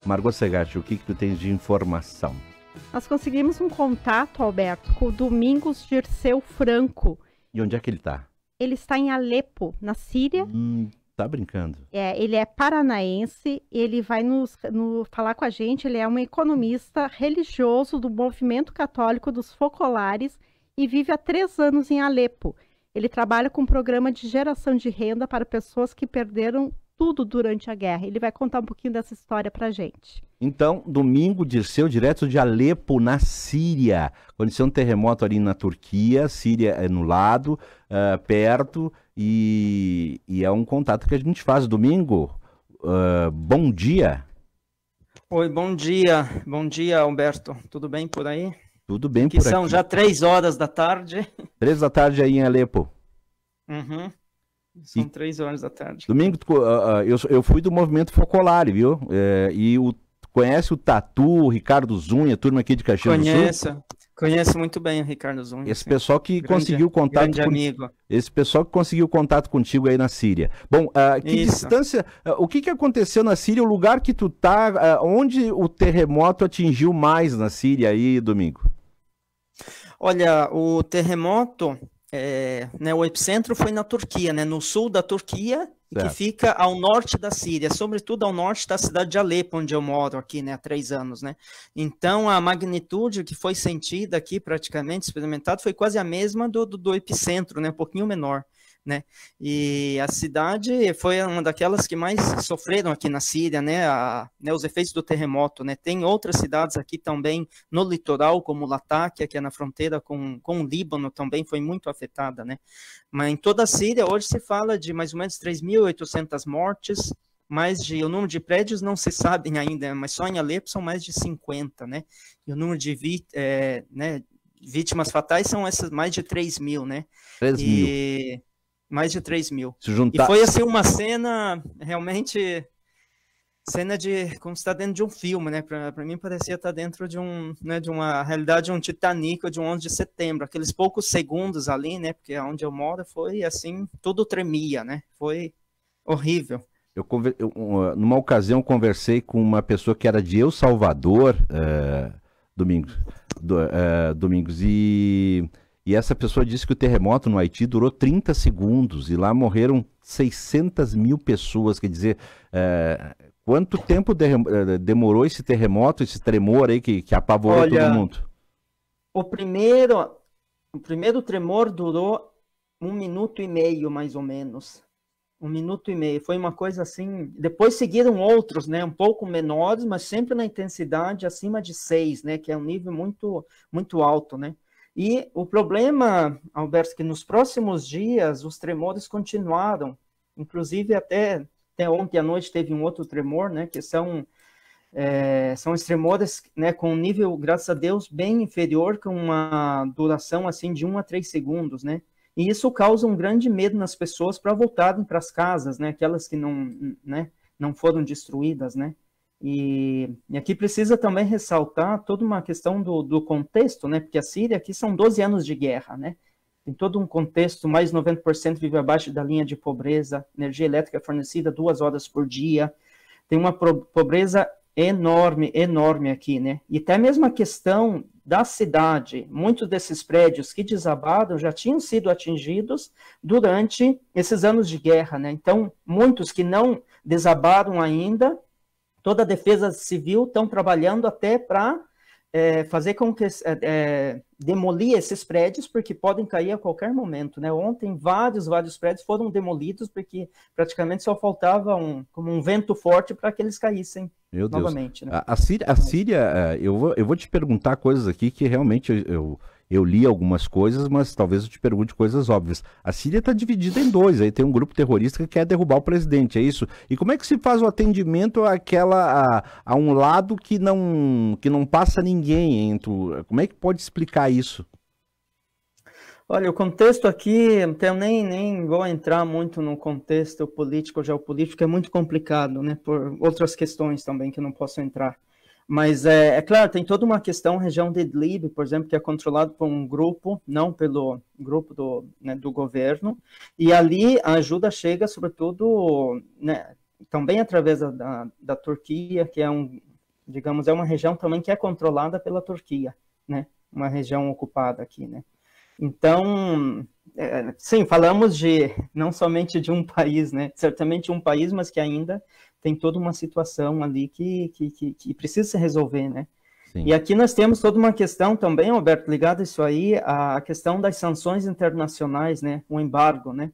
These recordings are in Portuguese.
Margot Segatti, o que tu tens de informação? Nós conseguimos um contato, Alberto, com o Domingos Dirceu Franco. E onde é que ele está? Ele está em Alepo, na Síria. Tá brincando. Ele é paranaense, ele vai falar com a gente, ele é um economista religioso do movimento católico dos focolares e vive há 3 anos em Alepo. Ele trabalha com um programa de geração de renda para pessoas que perderam tudo durante a guerra. Ele vai contar um pouquinho dessa história para a gente. Então, Domingo Dirceu, direto de Alepo, na Síria. Aconteceu um terremoto ali na Turquia, Síria é no lado, perto, e é um contato que a gente faz. Domingo, bom dia. Oi, bom dia. Bom dia, Alberto. Tudo bem por aí? Tudo bem por aqui. aqui. São já 3 horas da tarde. 3 da tarde aí em Alepo. Uhum. São 3 horas da tarde. Domingo, eu fui do movimento Focolare, viu? Conhece o Tatu, o Ricardo Zunha, turma aqui de Caxias do Sul? Conheço muito bem o Ricardo Zunha. Esse pessoal que conseguiu contato amigo. Esse pessoal que conseguiu contato contigo aí na Síria. Bom, que distância, o que aconteceu na Síria, o lugar que tu tá, onde o terremoto atingiu mais na Síria aí, Domingo? Olha, o terremoto, o epicentro foi na Turquia, né, no sul da Turquia, que fica ao norte da Síria, sobretudo ao norte da cidade de Alepo, onde eu moro aqui, né, há 3 anos, né. Então, a magnitude que foi sentida aqui, praticamente, experimentada, foi quase a mesma do epicentro, né, um pouquinho menor, né. E a cidade foi uma daquelas que mais sofreram aqui na Síria, né, os efeitos do terremoto, né. Tem outras cidades aqui também no litoral, como Latáquia, que é na fronteira com o Líbano, também foi muito afetada, né. Mas em toda a Síria, hoje se fala de mais ou menos 3.800 mortes, o número de prédios não se sabem ainda, mas só em Alepo são mais de 50, né? E o número de vítimas fatais são essas mais de 3.000, né? 3.000. Mais de 3.000. Juntar... E foi assim uma cena, realmente, como se está dentro de um filme, né? Para mim parecia estar dentro de uma realidade, de um Titanic ou de um 11 de setembro. Aqueles poucos segundos ali, né? Porque onde eu moro foi assim, tudo tremia, né? Foi horrível. Numa ocasião, conversei com uma pessoa que era de El Salvador, Domingos, e essa pessoa disse que o terremoto no Haiti durou 30 segundos e lá morreram 600.000 pessoas. Quer dizer, quanto tempo demorou esse terremoto, esse tremor aí que apavorou todo mundo? O primeiro tremor durou 1 minuto e meio, mais ou menos. 1 minuto e meio. Foi uma coisa assim. Depois seguiram outros, né? Um pouco menores, mas sempre na intensidade acima de 6, né? Que é um nível muito, muito alto, né? E o problema, Alberto, que nos próximos dias os tremores continuaram, inclusive até ontem à noite teve um outro tremor, né, que são os tremores, né, com um nível, graças a Deus, bem inferior, com uma duração assim de 1 a 3 segundos, né, e isso causa um grande medo nas pessoas para voltarem para as casas, né, aquelas que não foram destruídas, né. E aqui precisa também ressaltar toda uma questão do contexto, né? Porque a Síria aqui são 12 anos de guerra, né? Tem todo um contexto, mais de 90% vive abaixo da linha de pobreza, energia elétrica fornecida 2 horas por dia, tem uma pobreza enorme, enorme aqui, né? E até mesmo a questão da cidade, muitos desses prédios que desabaram já tinham sido atingidos durante esses anos de guerra, né? Então, muitos que não desabaram ainda, toda a defesa civil estão trabalhando até para fazer com que demolir esses prédios, porque podem cair a qualquer momento, né? Ontem vários prédios foram demolidos, porque praticamente só faltava como um vento forte para que eles caíssem. Meu Deus. Novamente. Né? A Síria, eu vou te perguntar coisas aqui que realmente eu li algumas coisas, mas talvez eu te pergunte coisas óbvias. A Síria está dividida em 2, aí tem um grupo terrorista que quer derrubar o presidente, é isso? E como é que se faz o atendimento a um lado que não passa ninguém? Como é que pode explicar isso? Olha, o contexto aqui, então nem vou entrar muito no contexto político, geopolítico, é muito complicado, né, por outras questões também que não posso entrar. Mas, é claro, tem toda uma questão, região de Idlib, por exemplo, que é controlado por um grupo, não pelo grupo do governo, e ali a ajuda chega, sobretudo, né, também através da Turquia, que é digamos, é uma região também que é controlada pela Turquia, né? Uma região ocupada aqui, né? Então, sim, falamos não somente de um país, né? Certamente um país, mas que ainda tem toda uma situação ali que precisa se resolver, né? Sim. E aqui nós temos toda uma questão também, Alberto, ligado a isso aí, a questão das sanções internacionais, né? O embargo, né?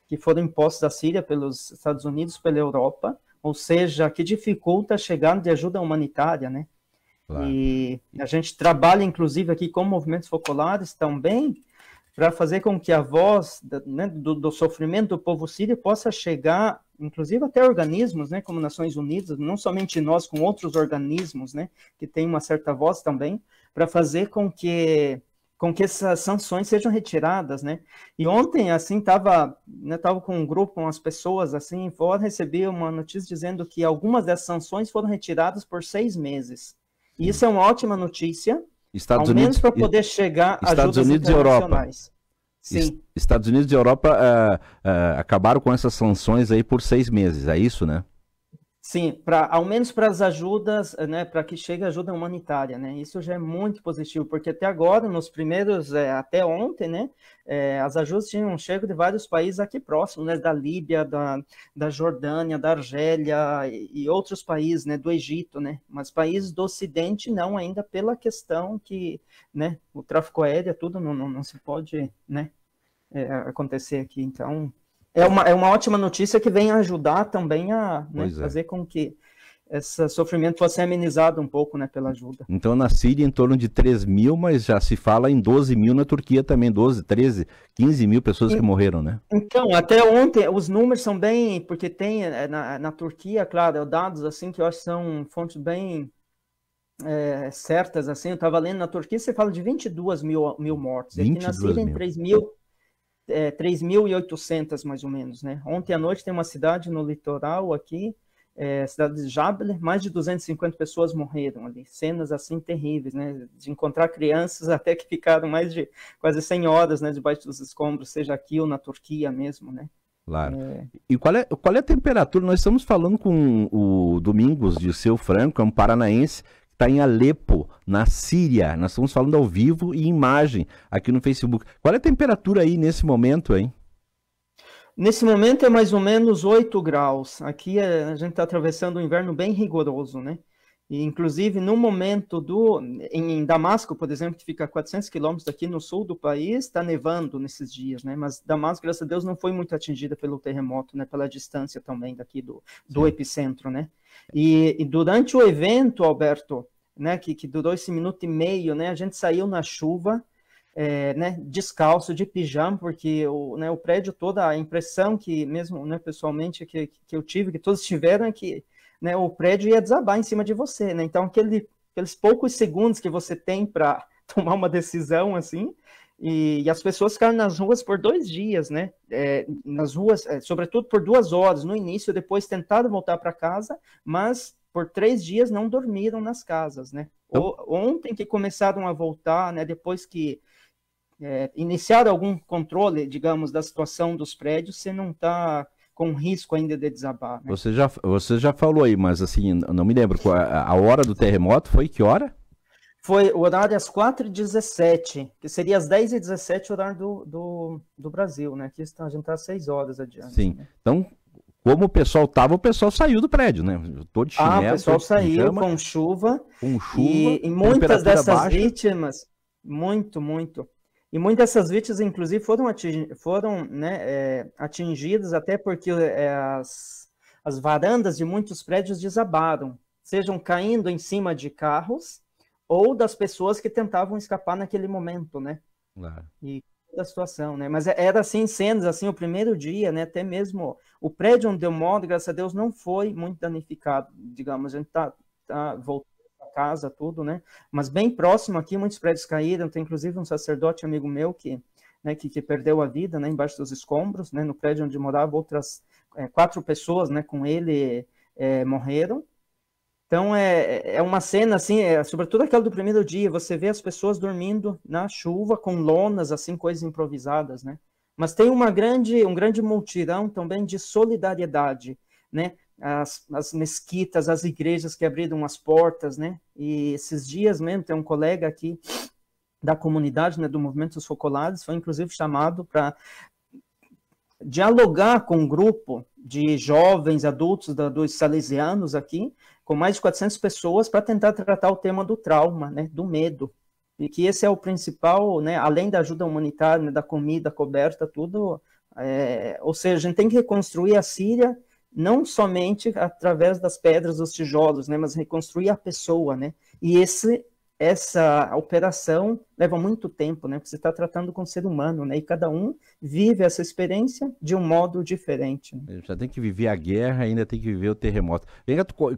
Que foram impostos à Síria pelos Estados Unidos, pela Europa, ou seja, que dificulta a chegada de ajuda humanitária, né? Claro. E a gente trabalha, inclusive, aqui com movimentos focolares também, para fazer com que a voz, né, do sofrimento do povo sírio possa chegar, inclusive até organismos, né, como Nações Unidas, não somente nós, com outros organismos, né, que têm uma certa voz também, para fazer com que essas sanções sejam retiradas, né? E ontem, assim, tava com um grupo, com as pessoas, assim, fora, recebi uma notícia dizendo que algumas dessas sanções foram retiradas por 6 meses. E isso é uma ótima notícia, Estados ao Unidos, menos para poder chegar a Estados ajudas Unidos e Europa. Sim. Estados Unidos e Europa acabaram com essas sanções aí por 6 meses, é isso, né? Sim, ao menos para as ajudas, né, para que chegue ajuda humanitária, né? Isso já é muito positivo, porque até agora, nos primeiros, até ontem, né, as ajudas tinham chego de vários países aqui próximos, né, da Líbia, da Jordânia, da Argélia e outros países, né, do Egito, né? Mas países do Ocidente não, ainda pela questão que, né, o tráfico aéreo, tudo não se pode, né, acontecer aqui. Então, é uma ótima notícia que vem ajudar também a, né, fazer com que esse sofrimento fosse amenizado um pouco, né, pela ajuda. Então, na Síria, em torno de 3 mil, mas já se fala em 12 mil na Turquia também, 12, 13, 15 mil pessoas que morreram, né? Então, até ontem, os números são bem, porque tem na Turquia, claro, dados assim que eu acho que são fontes bem certas, assim, eu estava lendo, na Turquia você fala de 22 mil mortos, e aqui na Síria em 3.800 mais ou menos, né? Ontem à noite tem uma cidade no litoral aqui, cidade de Jabal, mais de 250 pessoas morreram ali, cenas assim terríveis, né? De encontrar crianças até que ficaram mais de quase 100 horas, né, debaixo dos escombros, seja aqui ou na Turquia mesmo, né? Claro. E qual é a temperatura? Nós estamos falando com o Domingos de Seu Franco, é um paranaense, está em Alepo, na Síria. Nós estamos falando ao vivo e imagem aqui no Facebook. Qual é a temperatura aí nesse momento, hein? Nesse momento é mais ou menos 8 graus. Aqui a gente está atravessando um inverno bem rigoroso, né? E, inclusive, no momento em Damasco, por exemplo, que fica a 400 quilômetros daqui no sul do país, está nevando nesses dias, né? Mas Damasco, graças a Deus, não foi muito atingida pelo terremoto, né? Pela distância também daqui do epicentro, né? E durante o evento, Alberto, né, que durou esse minuto e meio, né? A gente saiu na chuva, né, descalço, de pijama, porque o prédio todo, a impressão que mesmo, né, pessoalmente que eu tive, que todos tiveram, é que, né, o prédio ia desabar em cima de você, né? Então aqueles poucos segundos que você tem para tomar uma decisão assim, e as pessoas ficaram nas ruas por 2 dias, né? Nas ruas, sobretudo por 2 horas no início, depois tentaram voltar para casa, mas por 3 dias não dormiram nas casas, né? Ontem que começaram a voltar, né? Depois que iniciaram algum controle, digamos, da situação dos prédios, você não está com risco ainda de desabar, né? Você já falou aí, mas assim, não me lembro, a hora do terremoto foi que hora? Foi o horário às 4h17, que seria às 10h17 o horário do Brasil, né? Aqui a gente está às 6 horas adiante. Sim, né? Então, como o pessoal estava, o pessoal saiu do prédio, né? Todo chinelo, o pessoal saiu pijama, com chuva. Com chuva, E muitas dessas baixa. vítimas, muito. E muitas dessas vítimas, inclusive, foram né, atingidas até porque as varandas de muitos prédios desabaram, sejam caindo em cima de carros ou das pessoas que tentavam escapar naquele momento, né? Claro. E da situação, né? Mas era assim, cenas, assim, o primeiro dia, né? Até mesmo o prédio onde eu moro, graças a Deus, não foi muito danificado, digamos, a gente tá voltando para casa, tudo, né? Mas bem próximo aqui, muitos prédios caíram, tem inclusive um sacerdote amigo meu que perdeu a vida, né? Embaixo dos escombros, né? No prédio onde morava, outras 4 pessoas, né? Com ele morreram. Então, é uma cena, assim, sobretudo aquela do primeiro dia, você vê as pessoas dormindo na chuva, com lonas, assim, coisas improvisadas, né? Mas tem um grande multirão também de solidariedade, né? as mesquitas, as igrejas que abriram as portas, né? E esses dias mesmo, tem um colega aqui da comunidade, né, do Movimento dos Focolares, foi inclusive chamado para dialogar com um grupo de jovens adultos dos salesianos aqui, com mais de 400 pessoas, para tentar tratar o tema do trauma, né, do medo. E que esse é o principal, né, além da ajuda humanitária, né, da comida, coberta, tudo. Ou seja, a gente tem que reconstruir a Síria não somente através das pedras, dos tijolos, né, mas reconstruir a pessoa, né? E essa operação leva muito tempo, né? Porque você está tratando com o ser humano, né? E cada um vive essa experiência de um modo diferente. Né? Já tem que viver a guerra, ainda tem que viver o terremoto.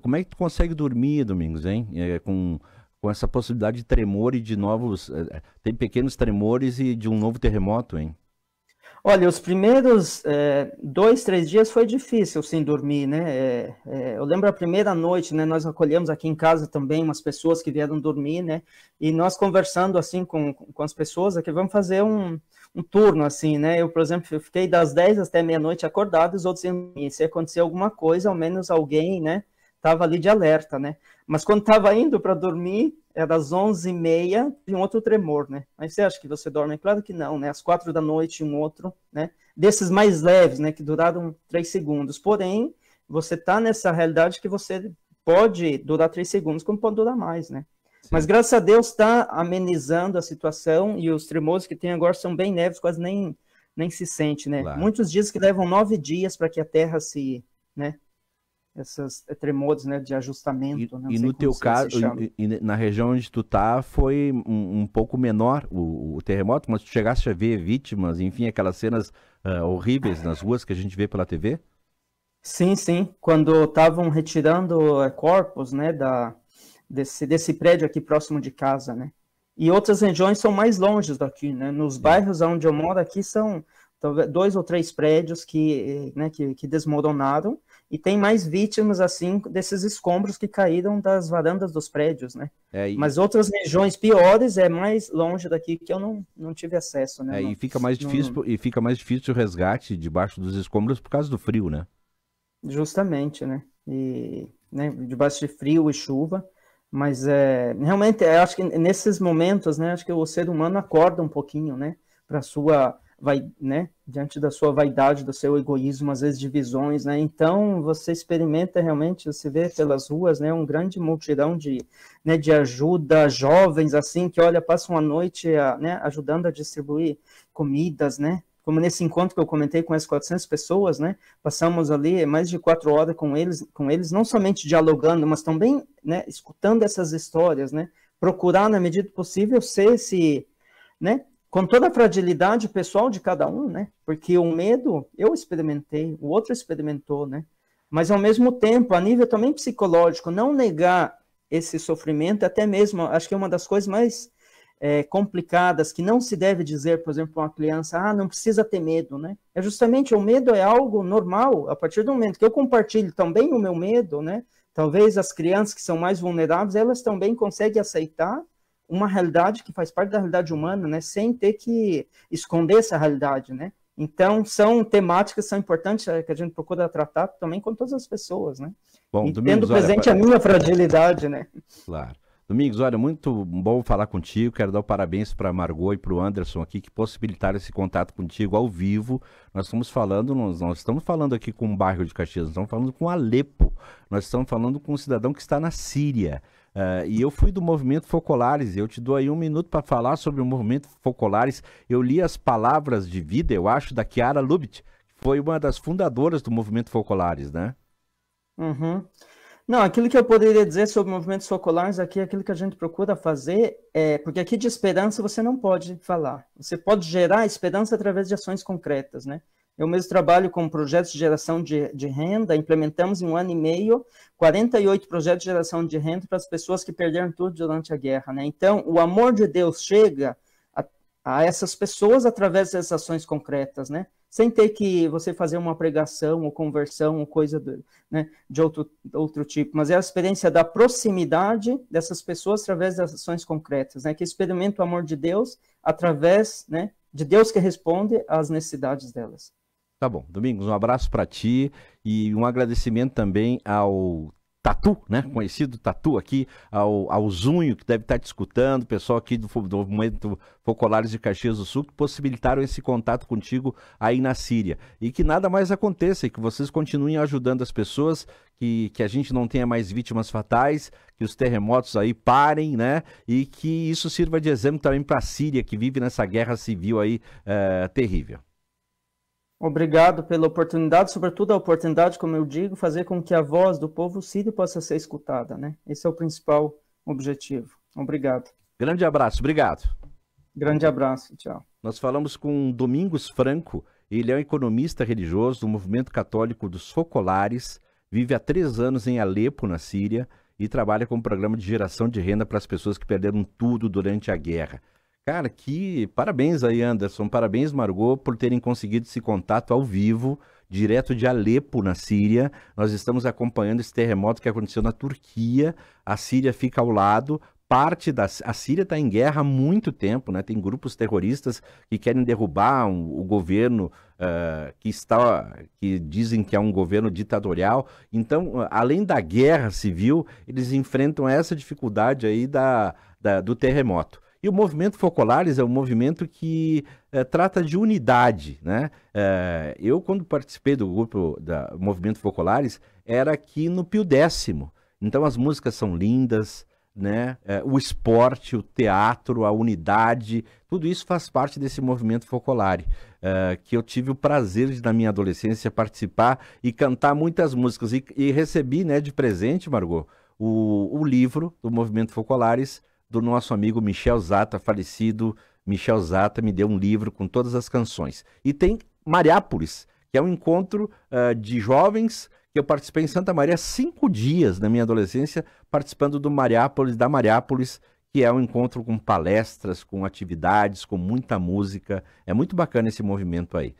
Como é que tu consegue dormir, Domingos, hein? Com essa possibilidade de tremor e de novos... Tem pequenos tremores e de um novo terremoto, hein? Olha, os primeiros 2, 3 dias foi difícil sem dormir, né? Eu lembro a primeira noite, né? Nós acolhemos aqui em casa também umas pessoas que vieram dormir, né? E nós conversando assim com as pessoas aqui, vamos fazer um turno assim, né? Eu, por exemplo, fiquei das 10 até meia-noite acordado, os outros iam dormir. Se acontecer alguma coisa, ao menos alguém, né? Estava ali de alerta, né? Mas quando estava indo para dormir, era às 11h30 e um outro tremor, né? Aí você acha que você dorme? Claro que não, né? Às 4 da noite, um outro, né? Desses mais leves, né? Que duraram 3 segundos. Porém, você está nessa realidade que você pode durar 3 segundos, como pode durar mais, né? Sim. Mas graças a Deus está amenizando a situação e os tremores que tem agora são bem leves, quase nem se sente, né? Claro. Muitos dias que levam 9 dias para que a Terra se, né? Esses tremores, né, de ajustamento. E no teu caso, na região onde tu tá, foi um pouco menor o terremoto, mas tu chegaste a ver vítimas, enfim, aquelas cenas horríveis nas ruas que a gente vê pela TV? Sim, sim. Quando estavam retirando corpos, né, desse prédio aqui próximo de casa, né? E outras regiões são mais longe daqui, né? Nos bairros onde eu moro aqui são 2 ou 3 prédios que desmoronaram, e tem mais vítimas, assim, desses escombros que caíram das varandas dos prédios, né? Mas outras regiões piores é mais longe daqui que eu não tive acesso, né? E fica mais difícil o resgate debaixo dos escombros por causa do frio, né? Justamente, né? E, né, debaixo de frio e chuva. Mas, realmente, eu acho que nesses momentos, né, acho que o ser humano acorda um pouquinho, né? Para sua... né, diante da sua vaidade, do seu egoísmo, às vezes divisões, né, então você experimenta realmente, você vê pelas ruas, né, um grande multidão de ajuda, jovens, assim, que, olha, passam a noite, né, ajudando a distribuir comidas, né, como nesse encontro que eu comentei com as 400 pessoas, né, passamos ali mais de 4 horas com eles, não somente dialogando, mas também, né, escutando essas histórias, né, procurar, na medida do possível, ser esse, né, com toda a fragilidade pessoal de cada um, né? Porque o medo, eu experimentei, o outro experimentou, né? Mas, ao mesmo tempo, a nível também psicológico, não negar esse sofrimento, até mesmo, acho que é uma das coisas mais complicadas, que não se deve dizer, por exemplo, para uma criança, não precisa ter medo, né? É justamente, o medo é algo normal, a partir do momento que eu compartilho também o meu medo, né? Talvez as crianças que são mais vulneráveis, elas também conseguem aceitar uma realidade que faz parte da realidade humana, né, sem ter que esconder essa realidade, né? Então, são temáticas que são importantes que a gente procura tratar também com todas as pessoas, né? Bom, e Domingos, tendo presente a minha fragilidade, né? Claro. Domingos, olha, muito bom falar contigo, quero dar o parabéns para a Margot e para o Anderson aqui, que possibilitaram esse contato contigo ao vivo. Nós estamos falando aqui com o bairro de Caxias, nós estamos falando com Alepo, nós estamos falando com um cidadão que está na Síria. E eu fui do Movimento Focolares, eu te dou aí 1 minuto para falar sobre o Movimento Focolares. Eu li as palavras de vida, eu acho, da Chiara Lubitsch, que foi uma das fundadoras do Movimento Focolares, né? Uhum. Não, aquilo que eu poderia dizer sobre movimentos focolares aqui, aquilo que a gente procura fazer, porque aqui de esperança você não pode falar. Você pode gerar esperança através de ações concretas, né? Eu mesmo trabalho com projetos de geração de renda, implementamos em 1 ano e meio 48 projetos de geração de renda para as pessoas que perderam tudo durante a guerra, né? Então, o amor de Deus chega a essas pessoas através das ações concretas, né? Sem ter que você fazer uma pregação ou conversão ou coisa de outro tipo, mas é a experiência da proximidade dessas pessoas através das ações concretas, né? Que experimenta o amor de Deus através, né, de Deus que responde às necessidades delas. Tá bom, Domingos, um abraço para ti E um agradecimento também ao Tatu, né? Conhecido Tatu aqui, ao Zunho, que deve estar te escutando, pessoal aqui do Movimento Focolares de Caxias do Sul, que possibilitaram esse contato contigo aí na Síria. E que nada mais aconteça, e que vocês continuem ajudando as pessoas, que a gente não tenha mais vítimas fatais, que os terremotos aí parem, né? E que isso sirva de exemplo também para a Síria, que vive nessa guerra civil aí terrível. Obrigado pela oportunidade, sobretudo a oportunidade, como eu digo, fazer com que a voz do povo sírio possa ser escutada, né? Esse é o principal objetivo. Obrigado. Grande abraço, obrigado. Grande abraço, tchau. Nós falamos com Domingos Franco, ele é um economista religioso do movimento católico dos Focolares, vive há 3 anos em Alepo, na Síria, e trabalha com um programa de geração de renda para as pessoas que perderam tudo durante a guerra. Cara, que parabéns aí, Anderson, parabéns, Margot, por terem conseguido esse contato ao vivo, direto de Alepo, na Síria. Nós estamos acompanhando esse terremoto que aconteceu na Turquia, a Síria fica ao lado, a Síria está em guerra há muito tempo, né? Tem grupos terroristas que querem derrubar o governo que dizem que é um governo ditatorial. Então, além da guerra civil, eles enfrentam essa dificuldade aí do terremoto. E o movimento Focolares é um movimento que trata de unidade, né? Eu, quando participei do grupo do movimento Focolares, era aqui no Pio Décimo. Então as músicas são lindas, né? O esporte, o teatro, a unidade, tudo isso faz parte desse movimento Focolare, que eu tive o prazer de, na minha adolescência, participar e cantar muitas músicas. E recebi, né, de presente, Margot, o livro do movimento Focolares, do nosso amigo Michel Zata, falecido. Michel Zata me deu um livro com todas as canções. E tem Mariápolis, que é um encontro de jovens, que eu participei em Santa Maria 5 dias na minha adolescência, participando da Mariápolis, que é um encontro com palestras, com atividades, com muita música. É muito bacana esse movimento aí.